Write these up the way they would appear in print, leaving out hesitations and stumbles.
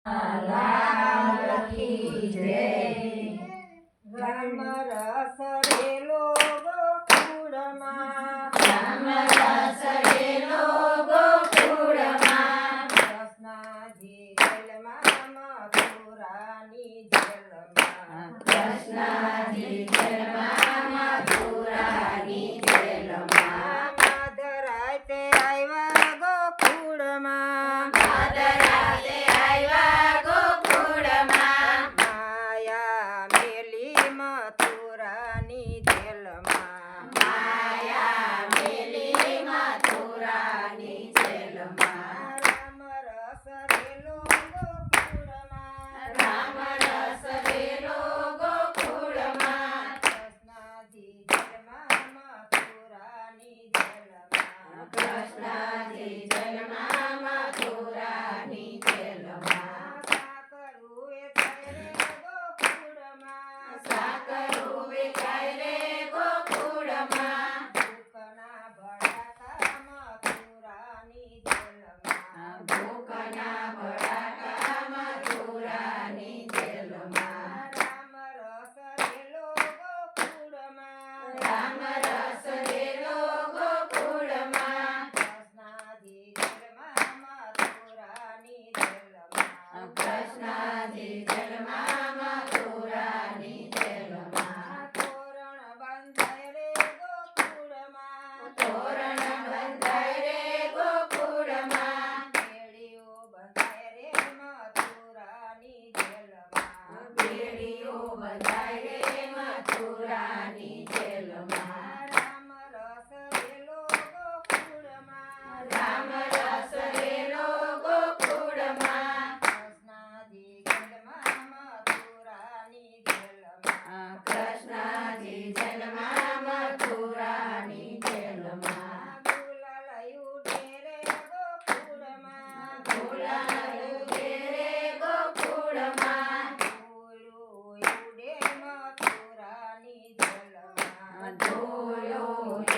લાલ કી જય. રામ રસ રેલો ગોકુળમાં, રામ રસ રેલો ગોકુળમાં, કૃષ્ણજી જેલમાં મથુરાની જેલમાં, કૃષ્ણજી જેલમાં મથુરાની જેલમાં, મધરાતે આવ્યા ગોકુળમાં, મધરાતે આવ્યા ગોકુળમાં, માયા મેલી મથુરાની જેલમાં, માયા મેલી મથુરાની જેલમાં, રામ રસ રેલો ગોકુળમાં, રામ રસ રેલો ગોકુળમાં, કૃષ્ણજી જેલમાં મથુરાની જેલમાં, કૃષ્ણજી જેલમાં મથુરાની જેલમાં, સાકરુએ થઈ રે ગોકુળમાં, સાકરું વેચાય રે ગોકુળમાં, ભૂખના ભડાકા મથુરાની જેલમાં, ભૂખના ભડાકા મથુરાની જેલમાં, રામ રસ રેલો ગોકુળમાં, રામ રસ રેલો ગોકુળમાં, કૃષ્ણજી જેલમાં મથુરાની જેલમાં, કૃષ્ણજી જેલમાં મથુરાની જેલમાં, તોરણ બંધાય રે ગોકુળમાં, તોરણ બંધાય રે ગોકુળમાં, બેડીઓ બંધાય રે મથુરાની જેલમાં, બેડીઓ બંધાય રે મથુરાની જેલમાં, રામ રસ રેલો ગોકુળમાં, રામ રસ રેલો ગોકુળમાં, કૃષ્ણજી જેલમાં મથુરાની જેલમાં, કૃષ્ણજી જેલમાં મથુરાની જેલમાં, ગુલાલ ઉડે રે ગોકુળમાં, ગુલાલ ઉડે રે ગોકુળમાં, ધૂળું ઉડે મથુરાની જેલમાં, ધૂળો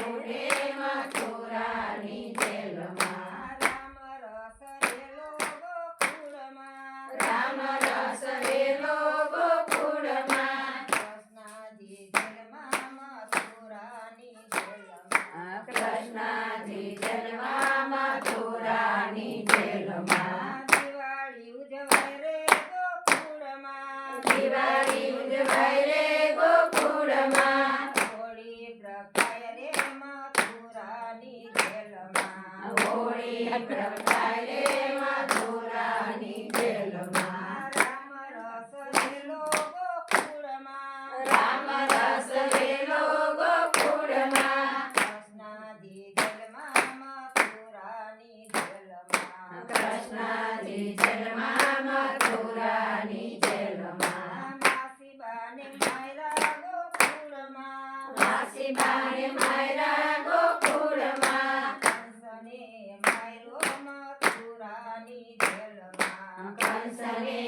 ઉડે મથુરાની જેલમાં, રામ રસ રેલો ગોકુળમાં, રામ રસ રેલો ગોકુળમાં, કૃષ્ણજી જેલમાં મથુરાની જેલમાં, કૃષ્ણજી જેલમાં મથુરાની જેલમાં, દિવાળી ઉજવાય રે ગોકુળમાં, દિવાળી ઉજવાય રે ગોકુળમાં, હોળી પ્રગટાય રે મથુરાની જેલમાં, હોળી પ્રગટાય રે મથુરાની જેલમાં, રામ રસ રેલો ગોકુળમાં, રામ રસ રેલો ગોકુળમાં, કૃષ્ણજી જેલમાં મથુરાની જેલમાં, કૃષ્ણજી જેલમાં મથુરાની જેલમાં, માસીબાને માયરા ગોકુળમાં, માસીબાને માયરા ગોકુળમાં, કંસને માયરો મથુરાની જેલમાં, કંસને